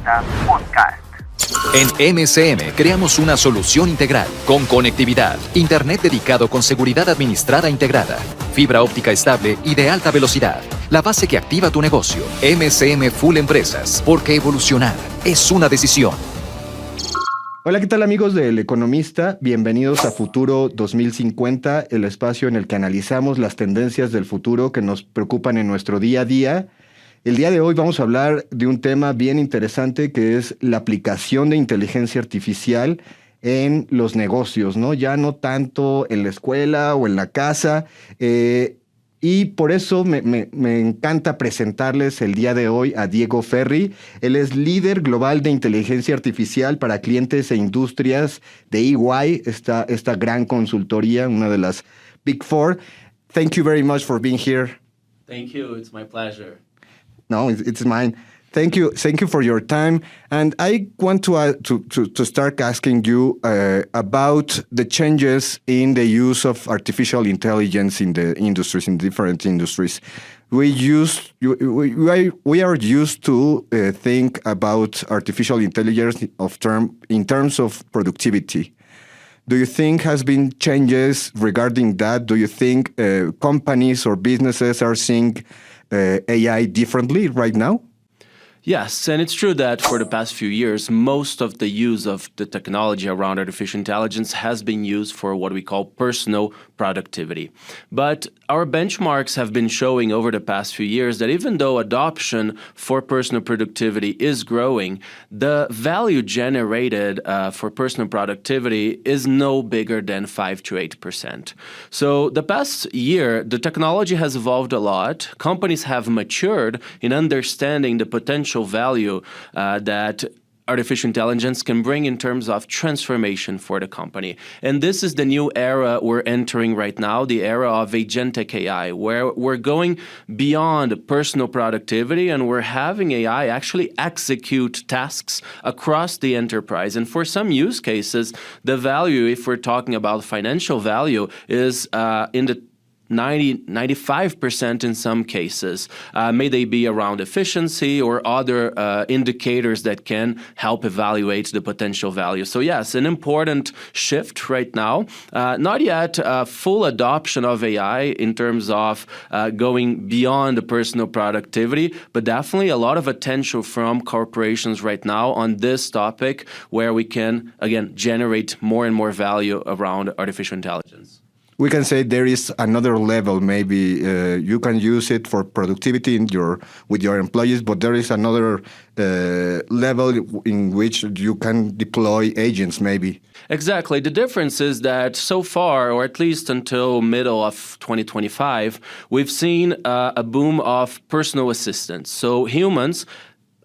Herramienta Podcast. En MCM creamos una solución integral con conectividad, internet dedicado con seguridad administrada integrada, fibra óptica estable y de alta velocidad, la base que activa tu negocio. MCM Full Empresas, porque evolucionar es una decisión. Hola, ¿qué tal amigos del Economista? Bienvenidos a Futuro 2050, el espacio en el que analizamos las tendencias del futuro que nos preocupan en nuestro día a día. El día de hoy vamos a hablar de un tema bien interesante que es la aplicación de inteligencia artificial en los negocios, ¿no? Ya no tanto en la escuela o en la casa. Y por eso me encanta presentarles el día de hoy a Diego Ferri. Él es líder global de inteligencia artificial para clientes e industrias de EY, esta gran consultoría, una de las Big Four. Thank you very much for being here. Thank you. It's my pleasure. No, it's mine. Thank you for your time. And I want to start asking you about the changes in the use of artificial intelligence in the industries, in different industries. We are used to think about artificial intelligence in terms of productivity. Do you think has been changes regarding that? Do you think companies or businesses are seeing AI differently right now? Yes, and it's true that for the past few years, most of the use of the technology around artificial intelligence has been used for what we call personal productivity. But our benchmarks have been showing over the past few years that even though adoption for personal productivity is growing, the value generated for personal productivity is no bigger than 5 to 8%. So the past year, the technology has evolved a lot. Companies have matured in understanding the potential value that artificial intelligence can bring in terms of transformation for the company. And this is the new era we're entering right now, the era of agentic AI, where we're going beyond personal productivity and we're having AI actually execute tasks across the enterprise. And for some use cases, the value, if we're talking about financial value, is in the 95% in some cases. May they be around efficiency or other indicators that can help evaluate the potential value. So yes, an important shift right now. Not yet full adoption of AI in terms of going beyond the personal productivity, but definitely a lot of attention from corporations right now on this topic where we can, again, generate more and more value around artificial intelligence. We can say there is another level. Maybe you can use it for productivity with your employees, but there is another level in which you can deploy agents, maybe. Exactly. The difference is that so far, or at least until middle of 2025, we've seen a boom of personal assistants. So humans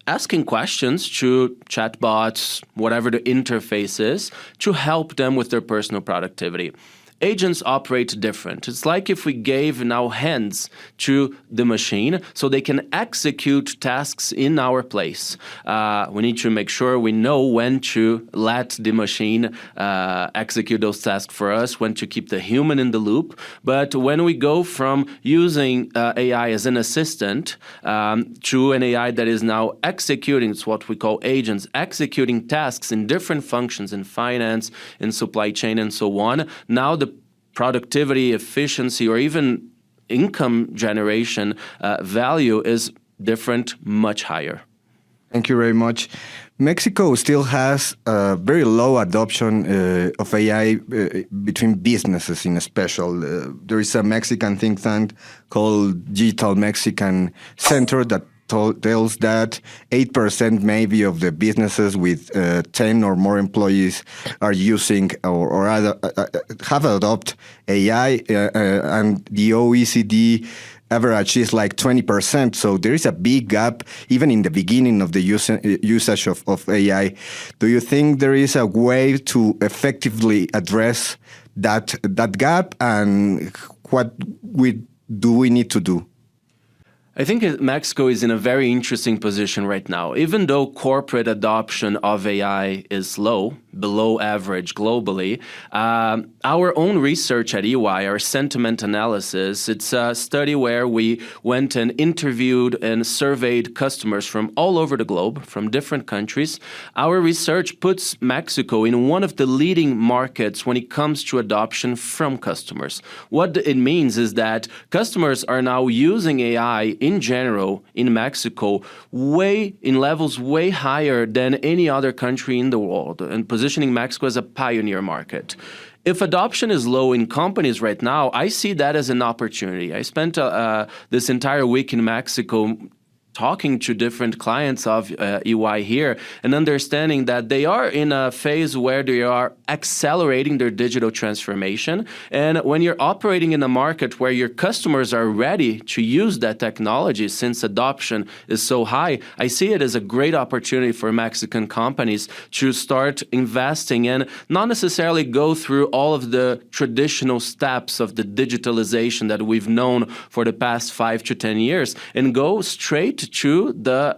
asking questions to chatbots, whatever the interface is, to help them with their personal productivity. Agents operate different. It's like if we gave now hands to the machine so they can execute tasks in our place. We need to make sure we know when to let the machine execute those tasks for us, when to keep the human in the loop. But when we go from using AI as an assistant to an AI that is now executing, it's what we call agents, executing tasks in different functions in finance, in supply chain, and so on, now the productivity, efficiency, or even income generation value is different, much higher. Thank you very much. Mexico still has a very low adoption of AI between businesses in special. There is a Mexican think tank called Digital Mexican Center that tells that 8% maybe of the businesses with 10 or more employees are using or have adopted AI, and the OECD average is like 20%. So there is a big gap even in the beginning of the usage of AI. Do you think there is a way to effectively address that gap, and what do we need to do? I think Mexico is in a very interesting position right now. Even though corporate adoption of AI is low, below average globally, our own research at EY, our sentiment analysis, it's a study where we went and interviewed and surveyed customers from all over the globe, from different countries. Our research puts Mexico in one of the leading markets when it comes to adoption from customers. What it means is that customers are now using AI in general in Mexico in levels way higher than any other country in the world, and positioning Mexico as a pioneer market. If adoption is low in companies right now, I see that as an opportunity. I spent this entire week in Mexico talking to different clients of EY here and understanding that they are in a phase where they are accelerating their digital transformation. And when you're operating in a market where your customers are ready to use that technology, since adoption is so high, I see it as a great opportunity for Mexican companies to start investing and not necessarily go through all of the traditional steps of the digitalization that we've known for the past 5 to 10 years and go straight to the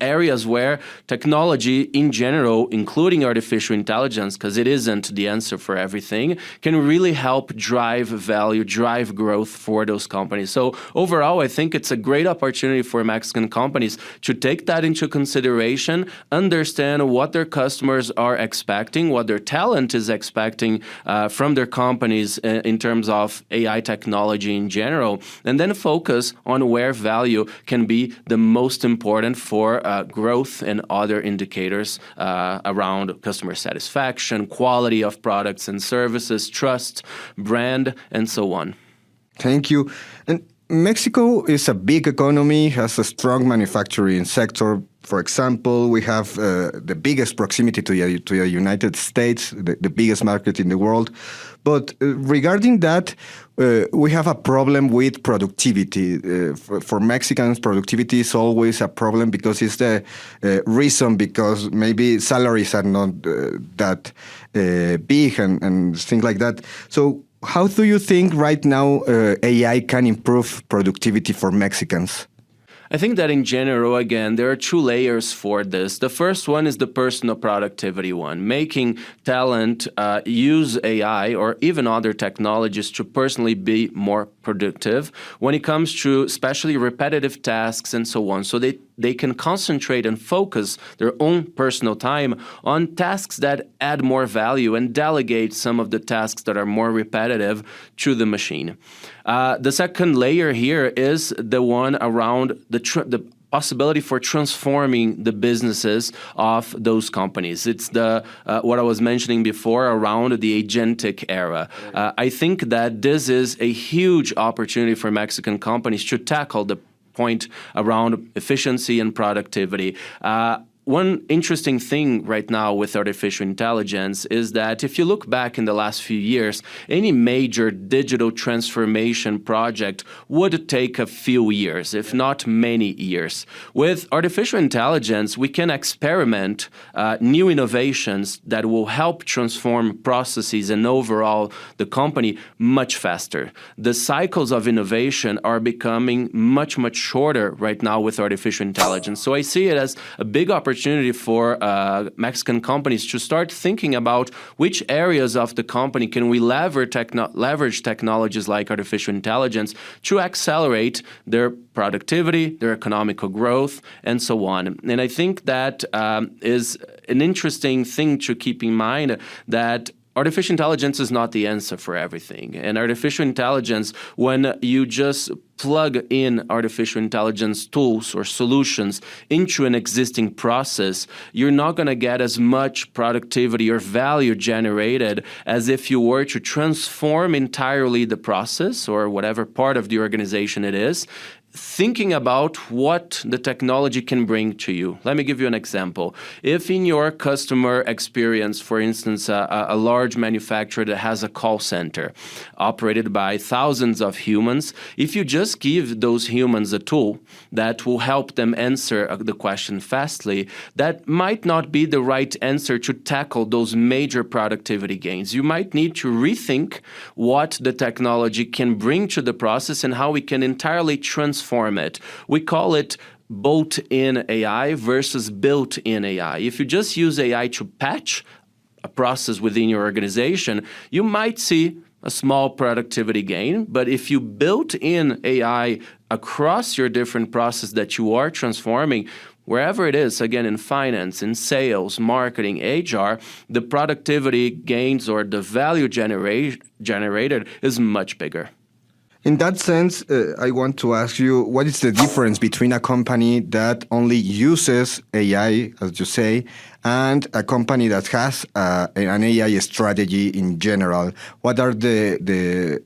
areas where technology in general, including artificial intelligence, because it isn't the answer for everything, can really help drive value, drive growth for those companies. So overall, I think it's a great opportunity for Mexican companies to take that into consideration, understand what their customers are expecting, what their talent is expecting from their companies in terms of AI technology in general, and then focus on where value can be the most important for growth and other indicators around customer satisfaction, quality of products and services, trust, brand, and so on. Thank you. And Mexico is a big economy, has a strong manufacturing sector. For example, we have the biggest proximity to the United States, the biggest market in the world. But regarding that, we have a problem with productivity. For Mexicans, productivity is always a problem because it's the reason because maybe salaries are not that big and things like that. So how do you think right now AI can improve productivity for Mexicans? I think that in general, again, there are 2 layers for this. The first one is the personal productivity one, making talent use AI or even other technologies to personally be more productive when it comes to especially repetitive tasks and so on. So they can concentrate and focus their own personal time on tasks that add more value and delegate some of the tasks that are more repetitive to the machine. The second layer here is the one around the possibility for transforming the businesses of those companies. It's the what I was mentioning before around the agentic era. I think that this is a huge opportunity for Mexican companies to tackle the point around efficiency and productivity. One interesting thing right now with artificial intelligence is that if you look back in the last few years, any major digital transformation project would take a few years, if not many years. With artificial intelligence, we can experiment new innovations that will help transform processes and overall the company much faster. The cycles of innovation are becoming much, much shorter right now with artificial intelligence. So I see it as a big opportunity for Mexican companies to start thinking about which areas of the company can we leverage technologies like artificial intelligence to accelerate their productivity, their economical growth, and so on. And I think that is an interesting thing to keep in mind, that artificial intelligence is not the answer for everything. And artificial intelligence, when you just plug in artificial intelligence tools or solutions into an existing process, you're not going to get as much productivity or value generated as if you were to transform entirely the process or whatever part of the organization it is, thinking about what the technology can bring to you. Let me give you an example. If in your customer experience, for instance, a large manufacturer that has a call center operated by thousands of humans, if you just give those humans a tool that will help them answer the question fastly, that might not be the right answer to tackle those major productivity gains. You might need to rethink what the technology can bring to the process and how we can entirely transform transform it. We call it bolt-in AI versus built-in AI. If you just use AI to patch a process within your organization, you might see a small productivity gain. But if you built in AI across your different processes that you are transforming, wherever it is, again, in finance, in sales, marketing, HR, the productivity gains or the value generated is much bigger. In that sense, I want to ask you, what is the difference between a company that only uses AI, as you say, and a company that has an AI strategy in general? What are the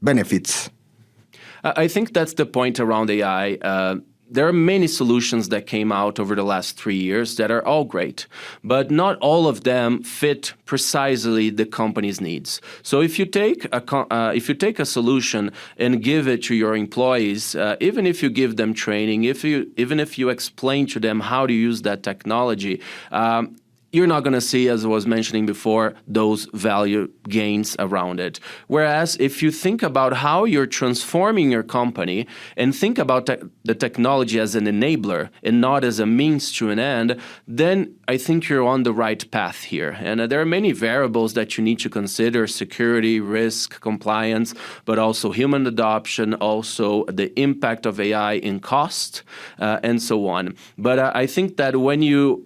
benefits? I think that's the point around AI. There are many solutions that came out over the last 3 years that are all great, but not all of them fit precisely the company's needs. So if you take a solution and give it to your employees, even if you give them training, even if you explain to them how to use that technology, you're not going to see, as I was mentioning before, those value gains around it. Whereas if you think about how you're transforming your company and think about the technology as an enabler and not as a means to an end, then I think you're on the right path here. And there are many variables that you need to consider: security, risk, compliance, but also human adoption, also the impact of AI in cost, and so on. But I think that when you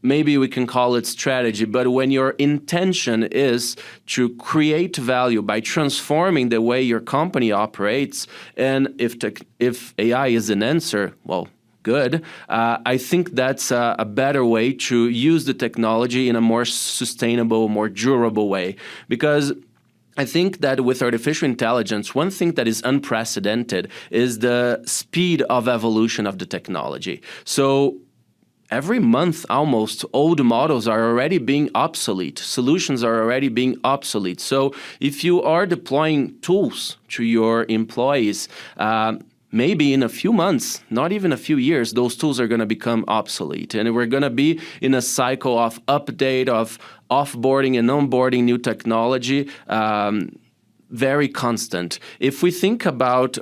maybe we can call it strategy, but when your intention is to create value by transforming the way your company operates, and if AI is an answer, well, good. I think that's a better way to use the technology in a more sustainable, more durable way. Because I think that with artificial intelligence, one thing that is unprecedented is the speed of evolution of the technology. So every month, almost, old models are already being obsolete. Solutions are already being obsolete. So if you are deploying tools to your employees, maybe in a few months, not even a few years, those tools are going to become obsolete. And we're going to be in a cycle of update, of offboarding and onboarding new technology, very constant. If we think about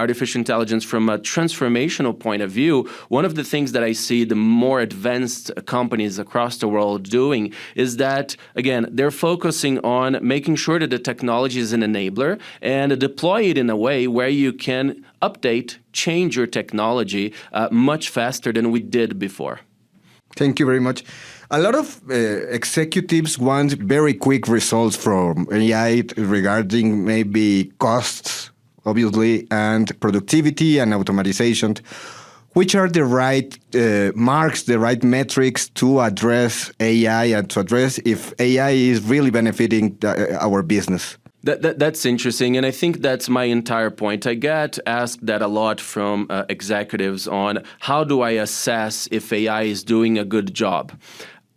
artificial intelligence from a transformational point of view, one of the things that I see the more advanced companies across the world doing is that, again, they're focusing on making sure that the technology is an enabler and deploy it in a way where you can update, change your technology much faster than we did before. Thank you very much. A lot of executives want very quick results from AI regarding maybe costs, obviously, and productivity and automatization. Which are the right marks, the right metrics to address AI and to address if AI is really benefiting our business? That's interesting, and I think that's my entire point. I get asked that a lot from executives on how do I assess if AI is doing a good job.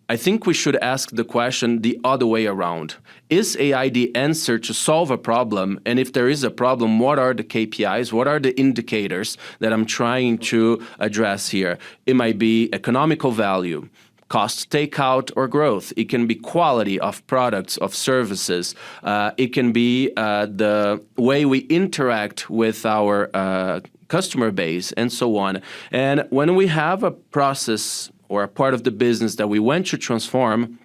I think we should ask the question the other way around. Is AI the answer to solve a problem? And if there is a problem, what are the KPIs? What are the indicators that I'm trying to address here? It might be economical value, cost takeout or growth. It can be quality of products, of services. It can be the way we interact with our customer base, and so on. And when we have a process or a part of the business that we want to transform,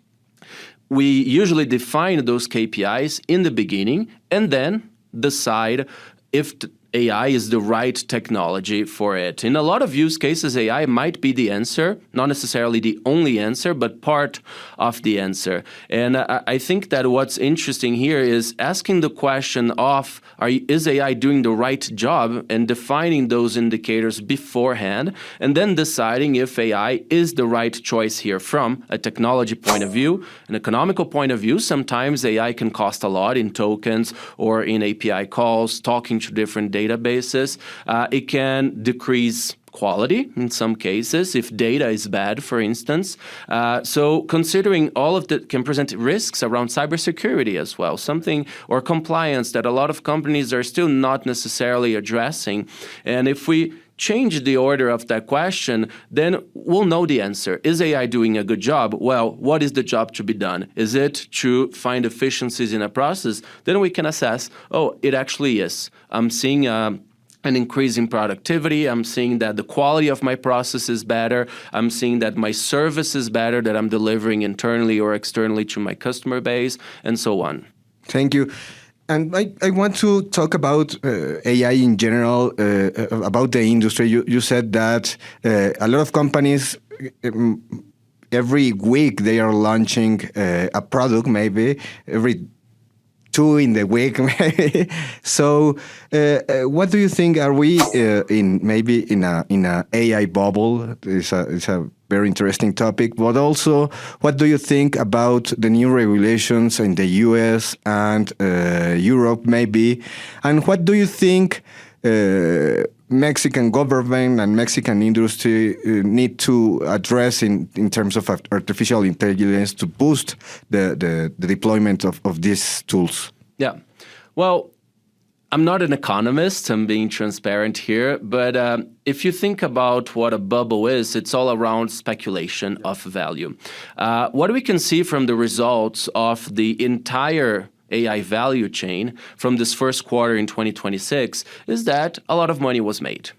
we usually define those KPIs in the beginning and then decide if AI is the right technology for it. In a lot of use cases, AI might be the answer, not necessarily the only answer, but part of the answer. And I think that what's interesting here is asking the question of, is AI doing the right job, and defining those indicators beforehand, and then deciding if AI is the right choice here from a technology point of view, an economical point of view. Sometimes AI can cost a lot in tokens or in API calls, talking to different databases. It can decrease quality in some cases if data is bad, for instance. So considering all of that can present risks around cybersecurity as well, something, or compliance that a lot of companies are still not necessarily addressing. And if we change the order of that question, then we'll know the answer. Is AI doing a good job? Well, what is the job to be done? Is it to find efficiencies in a process? Then we can assess, oh, it actually is. I'm seeing an increase in productivity. I'm seeing that the quality of my process is better. I'm seeing that my service is better, that I'm delivering internally or externally to my customer base, and so on. Thank you. And I want to talk about AI in general, about the industry. You said that a lot of companies, every week they are launching a product, maybe every 2 in the week. So, what do you think? Are we in a AI bubble? It's a very interesting topic. But also, what do you think about the new regulations in the US and Europe, maybe? And what do you think Mexican government and Mexican industry need to address in terms of artificial intelligence to boost the deployment of these tools? Yeah. Well, I'm not an economist, I'm being transparent here, but if you think about what a bubble is, it's all around speculation of value. What we can see from the results of the entire AI value chain from this first quarter in 2026 is that a lot of money was made.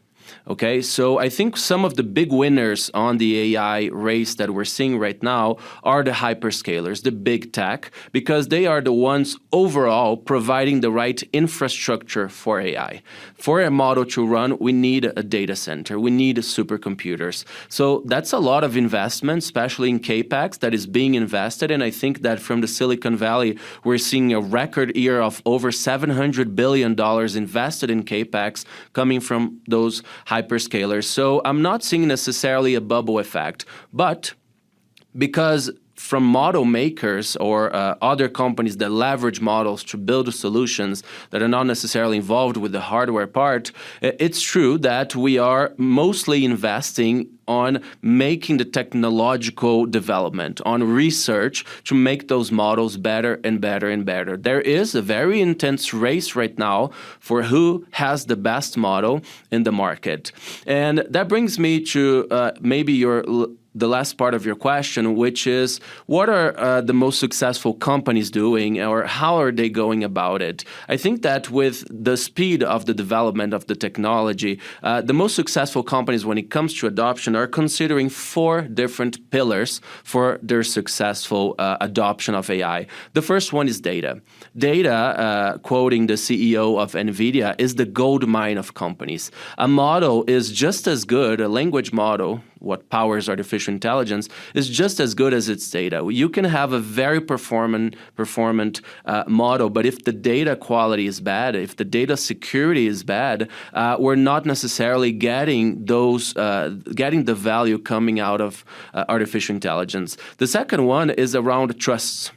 Okay, so I think some of the big winners on the AI race that we're seeing right now are the hyperscalers, the big tech, because they are the ones overall providing the right infrastructure for AI. For a model to run, we need a data center, we need supercomputers. So that's a lot of investment, especially in CapEx, that is being invested. And I think that from the Silicon Valley, we're seeing a record year of over $700 billion invested in CapEx coming from those hyperscalers. So I'm not seeing necessarily a bubble effect, but because from model makers or other companies that leverage models to build solutions that are not necessarily involved with the hardware part, it's true that we are mostly investing on making the technological development, on research to make those models better and better and better. There is a very intense race right now for who has the best model in the market. And that brings me to maybe the last part of your question, which is what are the most successful companies doing, or how are they going about it? I think that with the speed of the development of the technology, the most successful companies when it comes to adoption are considering 4 different pillars for their successful adoption of AI. The first one is data. Data, quoting the CEO of NVIDIA, is the gold mine of companies. A model is just as good, a language model, what powers artificial intelligence, is just as good as its data. You can have a very performant model, but if the data quality is bad, if the data security is bad, we're not necessarily getting the value coming out of artificial intelligence. The second one is around trust.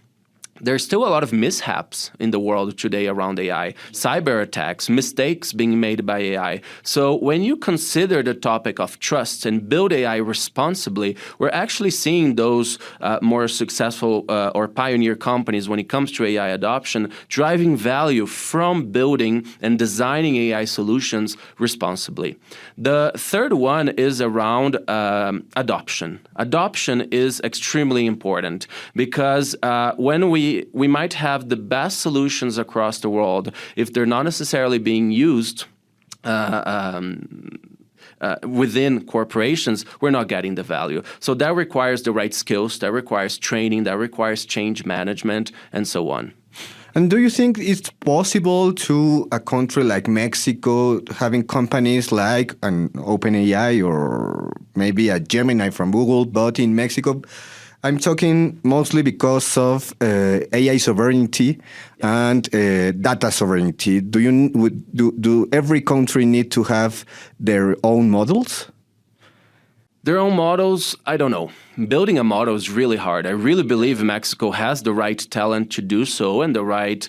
There's still a lot of mishaps in the world today around AI, cyber attacks, mistakes being made by AI. So when you consider the topic of trust and build AI responsibly, we're actually seeing those more successful or pioneer companies when it comes to AI adoption driving value from building and designing AI solutions responsibly. The third one is around adoption. Adoption is extremely important because when we might have the best solutions across the world, if they're not necessarily being used within corporations, we're not getting the value. So that requires the right skills, that requires training, that requires change management, and so on. And do you think it's possible to a country like Mexico having companies like an OpenAI or maybe a Gemini from Google, but in Mexico? I'm talking mostly because of AI sovereignty and data sovereignty. Do every country need to have their own models? Their own models, I don't know. Building a model is really hard. I really believe Mexico has the right talent to do so and the right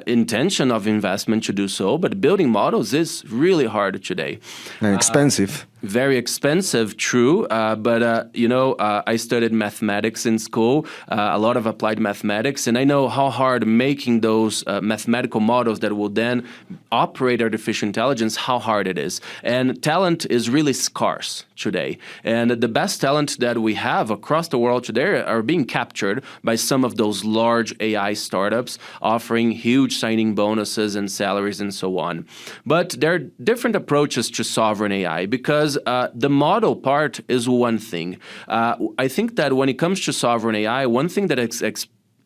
intention of investment to do so, but building models is really hard today. And expensive. Very expensive, true, but I studied mathematics in school, a lot of applied mathematics, and I know how hard making those mathematical models that will then operate artificial intelligence, how hard it is. And talent is really scarce today. And the best talent that we have across the world today are being captured by some of those large AI startups offering huge signing bonuses and salaries and so on. But there are different approaches to sovereign AI because the model part is one thing. I think that when it comes to sovereign AI, one thing that is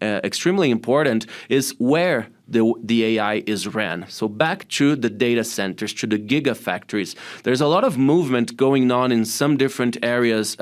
extremely important is where the AI is ran. So back to the data centers, to the gigafactories. There's a lot of movement going on in some different areas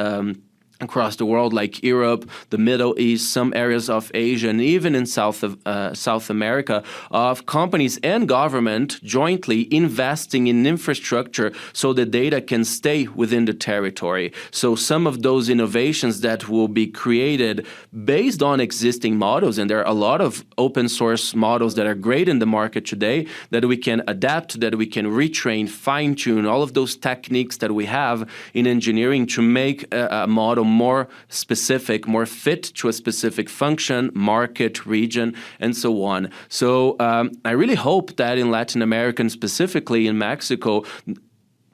across the world, like Europe, the Middle East, some areas of Asia, and even in South America, of companies and government jointly investing in infrastructure so the data can stay within the territory. So some of those innovations that will be created based on existing models, and there are a lot of open source models that are great in the market today, that we can adapt, that we can retrain, fine-tune, all of those techniques that we have in engineering to make a model more specific, more fit to a specific function, market, region, and so on. So I really hope that in Latin America, and specifically in Mexico,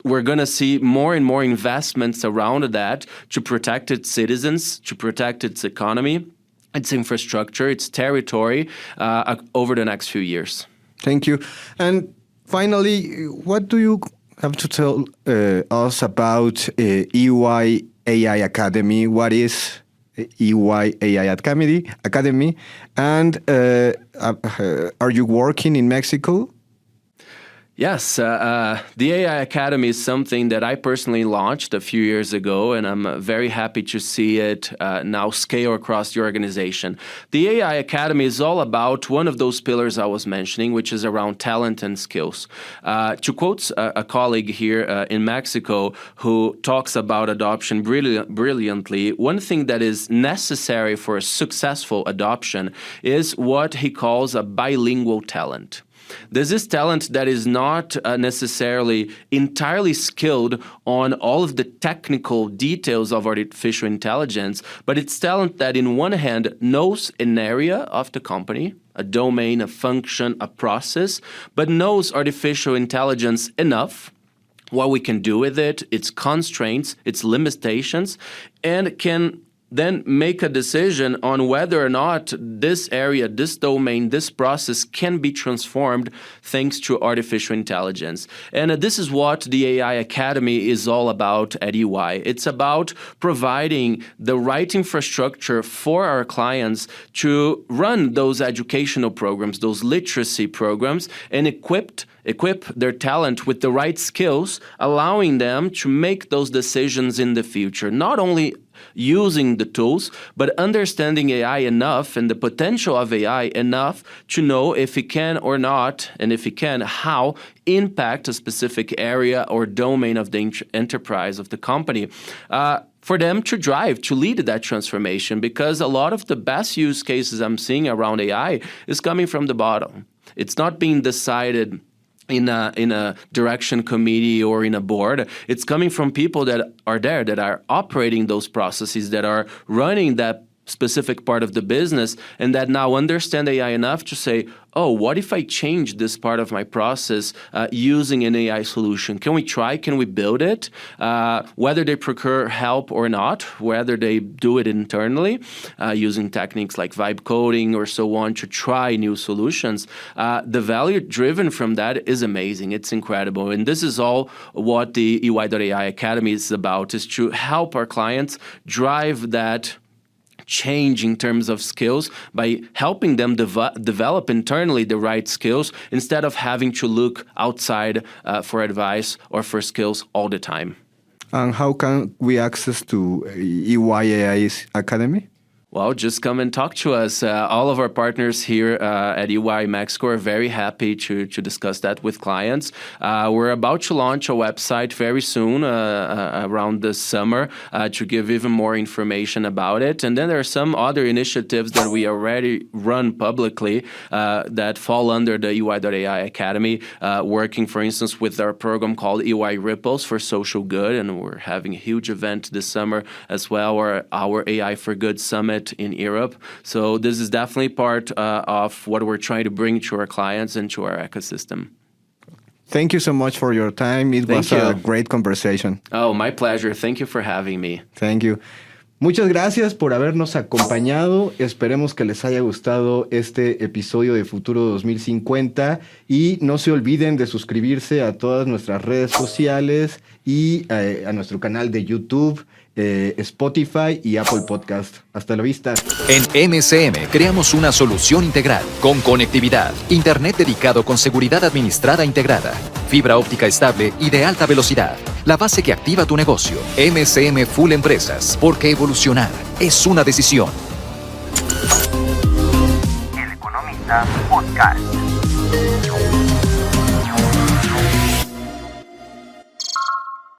we're going to see more and more investments around that to protect its citizens, to protect its economy, its infrastructure, its territory over the next few years. Thank you. And finally, what do you have to tell us about EY AI Academy? What is EY AI Academy? And are you working in Mexico? Yes, the AI Academy is something that I personally launched a few years ago, and I'm very happy to see it now scale across the organization. The AI Academy is all about one of those pillars I was mentioning, which is around talent and skills. To quote a colleague here in Mexico who talks about adoption brilliantly, one thing that is necessary for a successful adoption is what he calls a bilingual talent. This is talent that is not necessarily entirely skilled on all of the technical details of artificial intelligence, but it's talent that in one hand knows an area of the company, a domain, a function, a process, but knows artificial intelligence enough, what we can do with it, its constraints, its limitations, and can then make a decision on whether or not this area, this domain, this process can be transformed thanks to artificial intelligence. And this is what the AI Academy is all about at EY. It's about providing the right infrastructure for our clients to run those educational programs, those literacy programs, and equip their talent with the right skills, allowing them to make those decisions in the future, not only using the tools, but understanding AI enough and the potential of AI enough to know if it can or not, and if it can, how impact a specific area or domain of the enterprise of the company. For them to drive, to lead that transformation, because a lot of the best use cases I'm seeing around AI is coming from the bottom. It's not being decided in a direction committee or in a board. It's coming from people that are there, that are operating those processes, that are running that specific part of the business, and that now understand AI enough to say, oh, what if I change this part of my process using an AI solution? Can we try? Can we build it? Whether they procure help or not, whether they do it internally using techniques like vibe coding or so on to try new solutions, the value driven from that is amazing. It's incredible. And this is all what the EY.AI Academy is about, is to help our clients drive that change in terms of skills by helping them develop internally the right skills instead of having to look outside for advice or for skills all the time. And how can we access to EY.AI Academy? Well, just come and talk to us. All of our partners here at EY Mexico are very happy to discuss that with clients. We're about to launch a website very soon, around this summer, to give even more information about it. And then there are some other initiatives that we already run publicly that fall under the EY.AI Academy, working, for instance, with our program called EY Ripples for Social Good. And we're having a huge event this summer as well, or our AI for Good Summit in Europe. So this is definitely part of what we're trying to bring to our clients and to our ecosystem. Thank you so much for your time. It was a great conversation. Oh, my pleasure. Thank you for having me. Thank you. Muchas gracias por habernos acompañado. Esperemos que les haya gustado este episodio de Futuro 2050 y no se olviden de suscribirse a todas nuestras redes sociales y a nuestro canal de YouTube, Spotify y Apple Podcast. Hasta la vista. En MSM creamos una solución integral con conectividad, internet dedicado con seguridad administrada integrada, fibra óptica estable y de alta velocidad, la base que activa tu negocio. MSM Full Empresas, porque evolucionar es una decisión. El Economista Podcast.